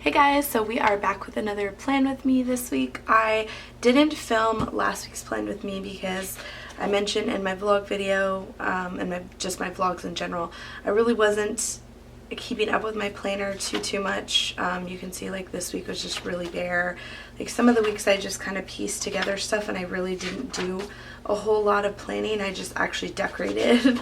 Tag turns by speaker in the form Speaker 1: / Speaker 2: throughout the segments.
Speaker 1: Hey guys, so we are back with another plan with me this week. I didn't film last week's plan with me because I mentioned in my vlog video and just my vlogs in general, I really wasn't keeping up with my planner too much. You can see like this week was just really bare. Like some of the weeks I just kind of pieced together stuff and I really didn't do a whole lot of planning. I just actually decorated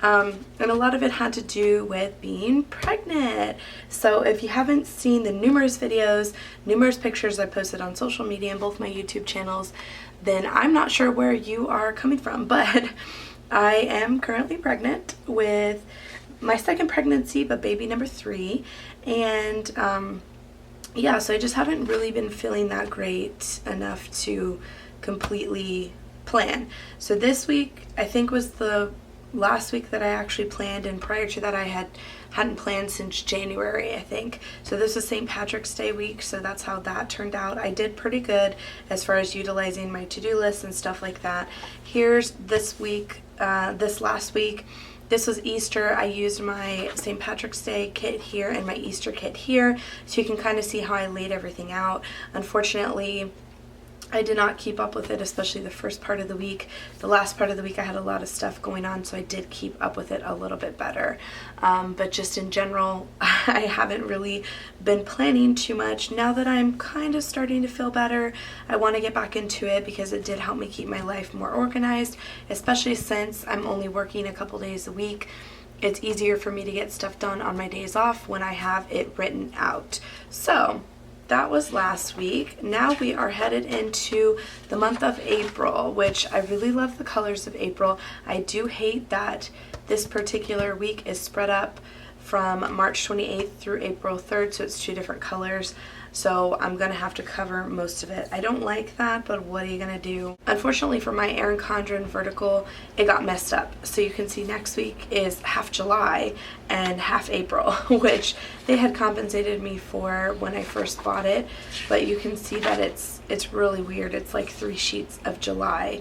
Speaker 1: and a lot of it had to do with being pregnant. So if you haven't seen the numerous videos, numerous pictures I posted on social media and both my YouTube channels, then I'm not sure where you are coming from, but I am currently pregnant with my second pregnancy, but baby number 3. And yeah, so I just haven't really been feeling that great enough to completely plan. So this week I think was the last week that I actually planned, and prior to that I hadn't planned since January, I think. So this was St. Patrick's Day week, so that's how that turned out. I did pretty good as far as utilizing my to-do list and stuff like that. Here's this week, this last week. This was Easter. I used my St. Patrick's Day kit here and my Easter kit here, so you can kind of see how I laid everything out. Unfortunately, I did not keep up with it, especially the first part of the week. The last part of the week I had a lot of stuff going on, so I did keep up with it a little bit better. But just in general, I haven't really been planning too much. Now that I'm kind of starting to feel better, I want to get back into it because it did help me keep my life more organized, especially since I'm only working a couple days a week. It's easier for me to get stuff done on my days off when I have it written out. So that was last week. Now we are headed into the month of April, which I really love the colors of April. I do hate that this particular week is spread up from March 28th through April 3rd, so it's 2 different colors. So I'm gonna have to cover most of it. I don't like that, but what are you gonna do? Unfortunately for my Erin Condren vertical, it got messed up. So you can see next week is half July and half April, which they had compensated me for when I first bought it. But you can see that it's really weird. It's like 3 sheets of July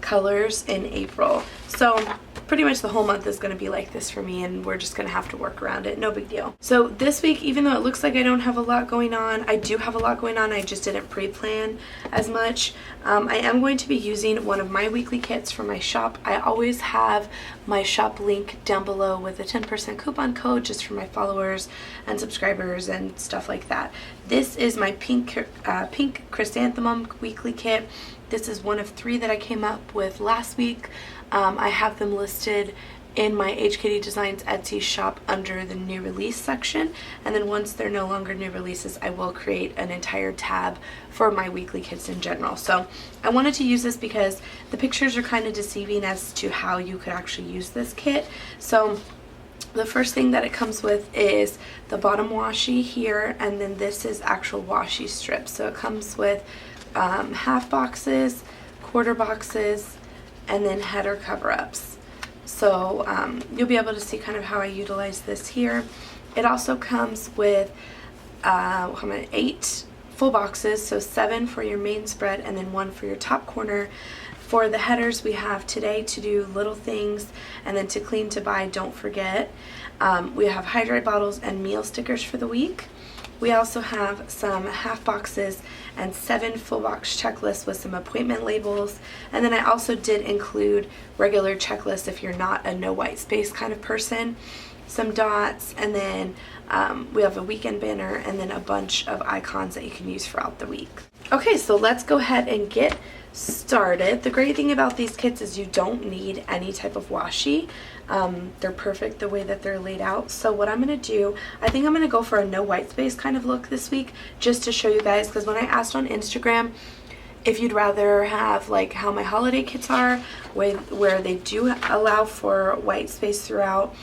Speaker 1: colors in April. So pretty much the whole month is going to be like this for me, and we're just going to have to work around it. No big deal. So this week, even though it looks like I don't have a lot going on, I do have a lot going on. I just didn't pre-plan as much. I am going to be using one of my weekly kits from my shop. I always have my shop link down below with a 10% coupon code just for my followers and subscribers and stuff like that. This is my pink Chrysanthemum weekly kit. This is one of 3 that I came up with last week. I have them listed in my hkittyDesigns Etsy shop under the new release section, and then once they're no longer new releases, I will create an entire tab for my weekly kits in general. So I wanted to use this because the pictures are kind of deceiving as to how you could actually use this kit. So the first thing that it comes with is the bottom washi here, and then this is actual washi strips. So it comes with half boxes, quarter boxes, and then header cover-ups. So you'll be able to see kind of how I utilize this here. It also comes with 8 full boxes, so 7 for your main spread and then 1 for your top corner. For the headers, we have today to do, little things, and then to clean, to buy, don't forget. We have hydrate bottles and meal stickers for the week. We also have some half boxes and 7 full box checklists with some appointment labels. And then I also did include regular checklists if you're not a no white space kind of person. Some dots, and then we have a weekend banner and then a bunch of icons that you can use throughout the week. Okay, so let's go ahead and get started. The great thing about these kits is you don't need any type of washi. They're perfect the way that they're laid out. So what I'm going to do, I think I'm going to go for a no white space kind of look this week, just to show you guys, because when I asked on Instagram if you'd rather have like how my holiday kits are, where they do allow for white space throughout,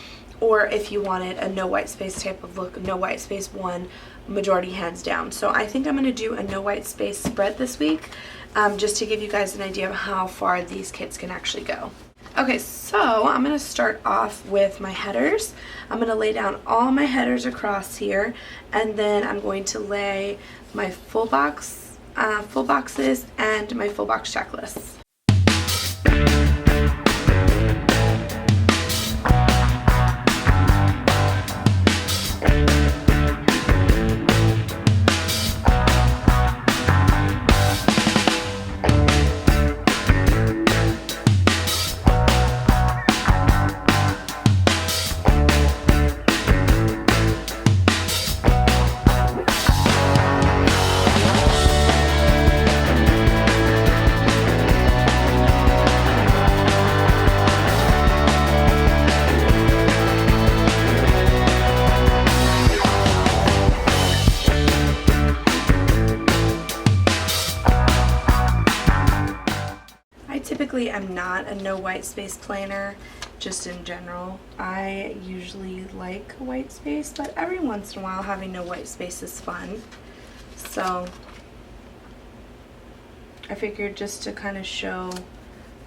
Speaker 1: or if you wanted a no white space type of look, no white space one, majority hands down. So I think I'm going to do a no white space spread this week, just to give you guys an idea of how far these kits can actually go. Okay, so I'm going to start off with my headers. I'm going to lay down all my headers across here, and then I'm going to lay my full boxes and my full box checklists. typically am not a no white space planner, just in general. I usually like white space, but every once in a while having no white space is fun. So I figured just to kind of show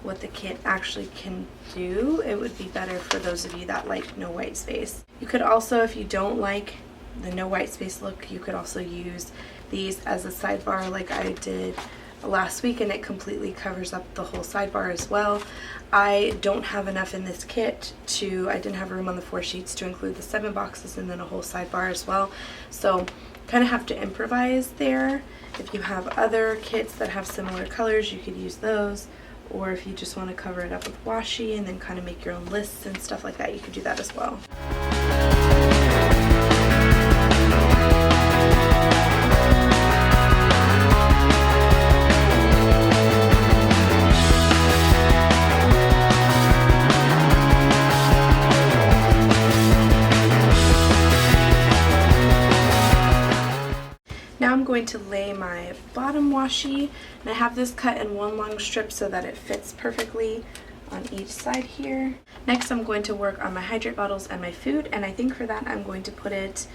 Speaker 1: what the kit actually can do, it would be better for those of you that like no white space. You could also, if you don't like the no white space look, you could also use these as a sidebar like I did last week, and it completely covers up the whole sidebar as well. I don't have enough in this kit I didn't have room on the 4 sheets to include the 7 boxes and then a whole sidebar as well. So kind of have to improvise there. If you have other kits that have similar colors, you could use those. Or if you just want to cover it up with washi and then kind of make your own lists and stuff like that, you could do that as well. Now I'm going to lay my bottom washi, and I have this cut in one long strip so that it fits perfectly on each side here. Next I'm going to work on my hydrate bottles and my food, and I think for that I'm going to put it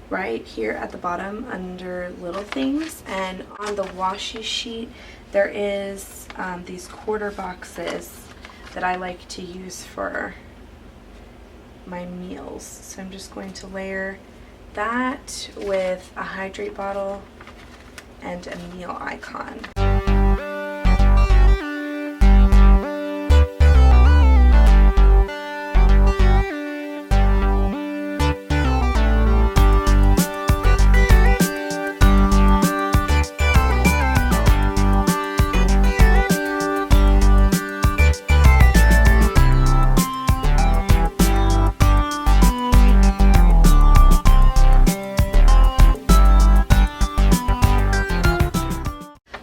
Speaker 1: right here at the bottom under little things. And on the washi sheet there is these quarter boxes that I like to use for my meals. So I'm just going to layer that with a hydrate bottle and a meal icon.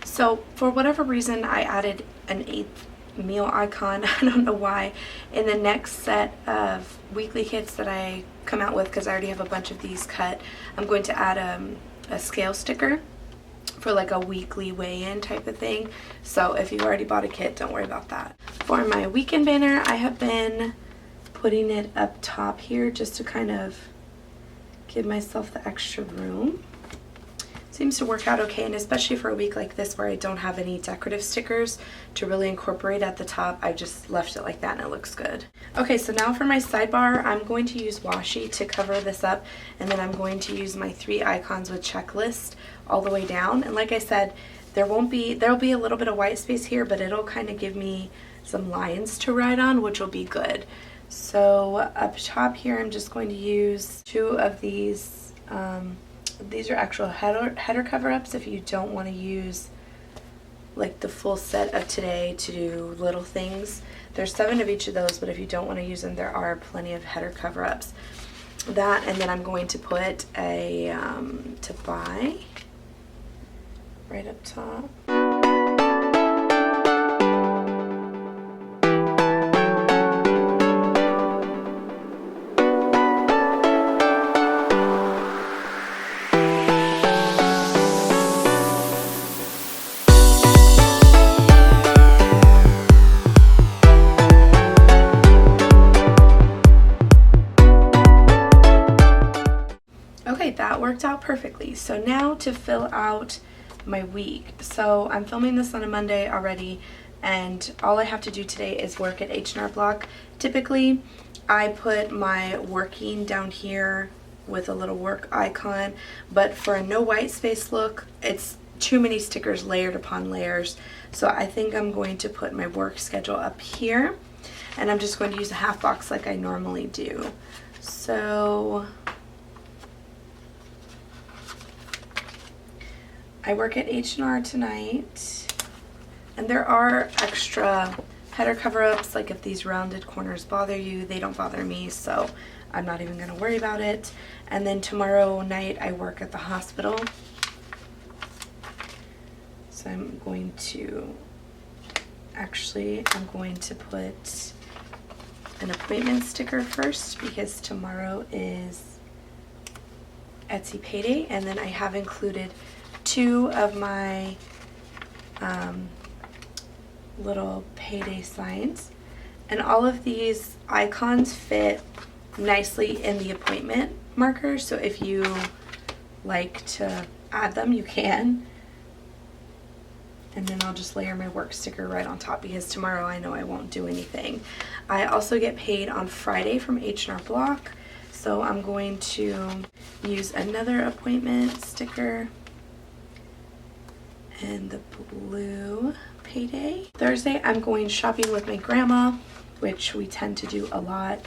Speaker 1: So for whatever reason I added an 8th meal icon. I don't know why. In the next set of weekly kits that I come out with, because I already have a bunch of these cut, I'm going to add a scale sticker for like a weekly weigh-in type of thing. So if you already bought a kit, don't worry about that. For my weekend banner, I have been putting it up top here just to kind of give myself the extra room. Seems to work out okay, and especially for a week like this where I don't have any decorative stickers to really incorporate at the top, I just left it like that and it looks good. Okay, so now for my sidebar, I'm going to use washi to cover this up, and then I'm going to use my 3 icons with checklist all the way down. And like I said, there'll be a little bit of white space here, but it'll kind of give me some lines to write on, which will be good. So up top here, I'm just going to use 2 of these. These are actual header cover-ups if you don't want to use like the full set of today to do little things. There's 7 of each of those, but if you don't want to use them, there are plenty of header cover-ups. That, and then I'm going to put a to buy right up top. That worked out perfectly. So now to fill out my week. So I'm filming this on a Monday already, and all I have to do today is work at H&R Block. Typically I put my working down here with a little work icon, but for a no white space look, it's too many stickers layered upon layers. So I think I'm going to put my work schedule up here, and I'm just going to use a half box like I normally do. So I work at H&R tonight, and there are extra header cover-ups, like if these rounded corners bother you, they don't bother me, so I'm not even going to worry about it. And then tomorrow night I work at the hospital, so I'm going to put an appointment sticker first, because tomorrow is Etsy payday, and then I have included 2 of my little payday signs. And all of these icons fit nicely in the appointment marker, so if you like to add them, you can. And then I'll just layer my work sticker right on top because tomorrow I know I won't do anything. I also get paid on Friday from H&R Block, so I'm going to use another appointment sticker and the blue payday. Thursday I'm going shopping with my grandma, which we tend to do a lot.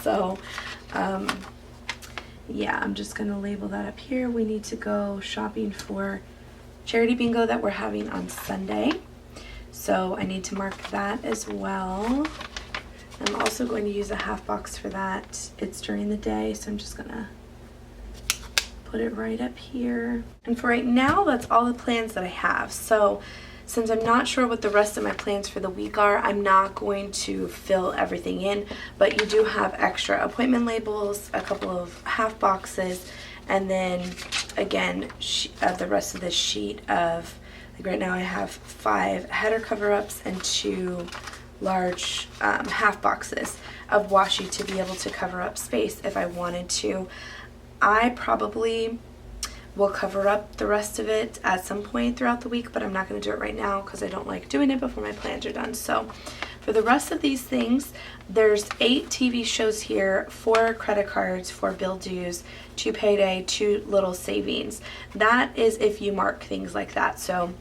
Speaker 1: So yeah, I'm just gonna label that up here. We need to go shopping for charity bingo that we're having on Sunday, so I need to mark that as well. I'm also going to use a half box for that. It's during the day, so I'm just gonna put it right up here. And for right now, that's all the plans that I have. So since I'm not sure what the rest of my plans for the week are, I'm not going to fill everything in, but you do have extra appointment labels, a couple of half boxes, and then again, the rest of this sheet of, like right now I have 5 header cover-ups and 2 large half boxes of washi to be able to cover up space if I wanted to. I probably will cover up the rest of it at some point throughout the week, but I'm not going to do it right now because I don't like doing it before my plans are done. So for the rest of these things, there's 8 TV shows here, 4 credit cards, 4 bill dues, 2 payday, 2 little savings. That is if you mark things like that. So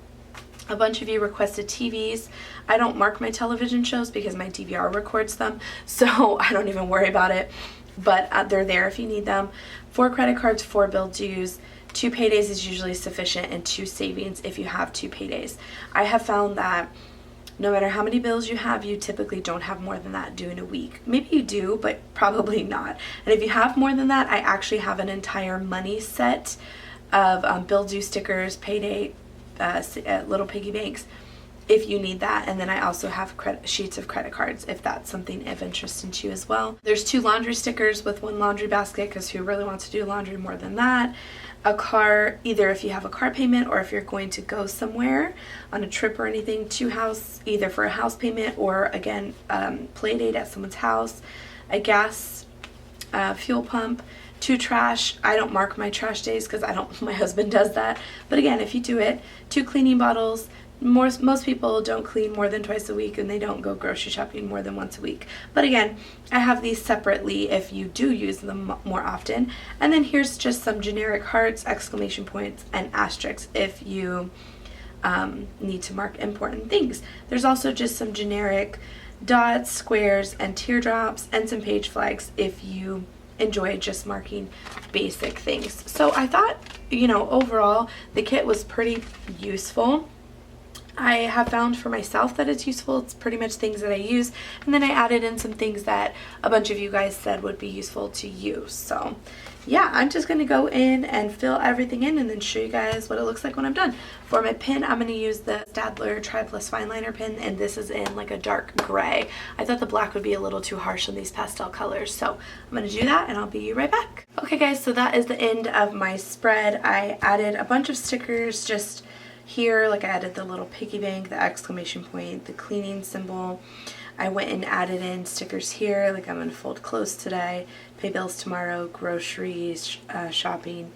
Speaker 1: a bunch of you requested TVs. I don't mark my television shows because my DVR records them, so I don't even worry about it, but they're there if you need them. 4 credit cards, 4 bill dues, 2 paydays is usually sufficient, and 2 savings if you have 2 paydays. I have found that no matter how many bills you have, you typically don't have more than that due in a week. Maybe you do, but probably not. And if you have more than that, I actually have an entire money set of bill due stickers, payday, little piggy banks if you need that. And then I also have sheets of credit cards if that's something of interest to you as well. There's 2 laundry stickers with 1 laundry basket because who really wants to do laundry more than that? A car, either if you have a car payment or if you're going to go somewhere on a trip or anything, to house, either for a house payment or again play date at someone's house. A gas fuel pump, 2 trash. I don't mark my trash days because my husband does that, but again, if you do it, 2 cleaning bottles. Most people don't clean more than twice a week, and they don't go grocery shopping more than once a week. But again, I have these separately if you do use them more often. And then here's just some generic hearts, exclamation points, and asterisks if you need to mark important things. There's also just some generic dots, squares, and teardrops, and some page flags if you enjoy just marking basic things. So I thought, overall, the kit was pretty useful. I have found for myself that it's useful. It's pretty much things that I use, and then I added in some things that a bunch of you guys said would be useful to use. So yeah, I'm just going to go in and fill everything in and then show you guys what it looks like when I'm done. For my pen, I'm going to use the Staedtler Tri-Plus Fine Liner pen, and this is in like a dark gray. I thought the black would be a little too harsh on these pastel colors, so I'm going to do that and I'll be right back. Okay guys, so that is the end of my spread. I added a bunch of stickers just here, like I added the little piggy bank, the exclamation point, the cleaning symbol. I went and added in stickers here, like I'm going to fold clothes today, pay bills tomorrow, groceries, shopping,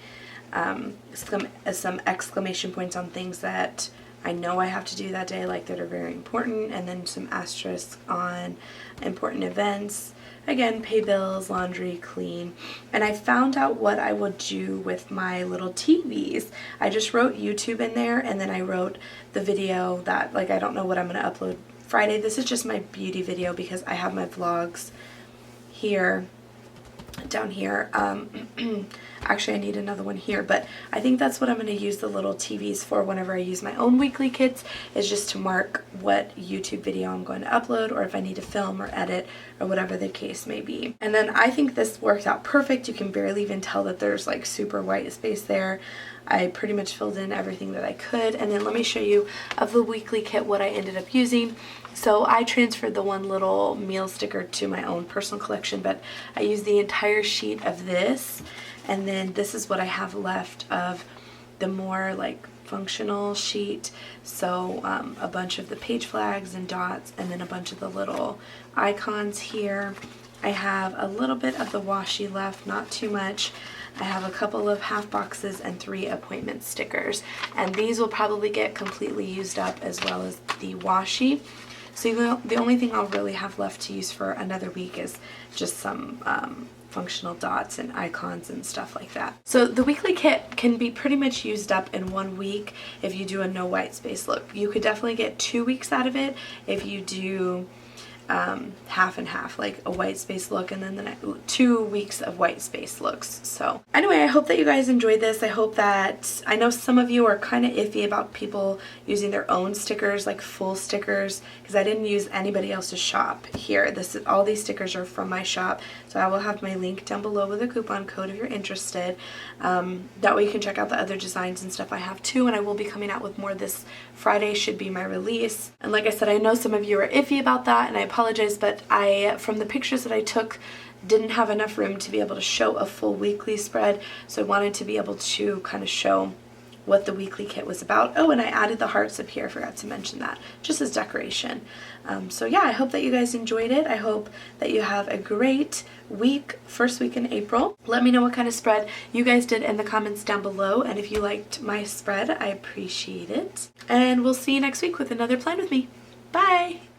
Speaker 1: some exclamation points on things that I know I have to do that day, like that are very important, and then some asterisks on important events. Again, pay bills, laundry, clean. And I found out what I would do with my little TVs. I just wrote YouTube in there, and then I wrote the video that, like, I don't know what I'm going to upload Friday. This is just my beauty video because I have my vlogs here, down here. Actually, I need another one here, but I think that's what I'm going to use the little TVs for whenever I use my own weekly kits, is just to mark what YouTube video I'm going to upload, or if I need to film or edit or whatever the case may be. And then I think this worked out perfect. You can barely even tell that there's like super white space there. I pretty much filled in everything that I could. And then let me show you of the weekly kit what I ended up using. So I transferred the one little meal sticker to my own personal collection, but I used the entire sheet of this. And then this is what I have left of the more like functional sheet, so a bunch of the page flags and dots, and then a bunch of the little icons here. I have a little bit of the washi left, not too much. I have a couple of half boxes and 3 appointment stickers, and these will probably get completely used up, as well as the washi. So the only thing I'll really have left to use for another week is just some functional dots and icons and stuff like that. So the weekly kit can be pretty much used up in 1 week if you do a no white space look. You could definitely get 2 weeks out of it if you do half and half, like a white space look and then the next 2 weeks of white space looks. So anyway, I hope that you guys enjoyed this. I know some of you are kind of iffy about people using their own stickers, like full stickers, because I didn't use anybody else's shop here. All these stickers are from my shop, so I will have my link down below with a coupon code if you're interested. That way you can check out the other designs and stuff I have too, and I will be coming out with more this Friday, should be my release. And like I said, I know some of you are iffy about that, and I apologize, but from the pictures that I took, didn't have enough room to be able to show a full weekly spread, so I wanted to be able to kind of show what the weekly kit was about. Oh, and I added the hearts up here, I forgot to mention that, just as decoration. So yeah, I hope that you guys enjoyed it. I hope that you have a great week, first week in April. Let me know what kind of spread you guys did in the comments down below, and if you liked my spread, I appreciate it. And we'll see you next week with another plan with me. Bye!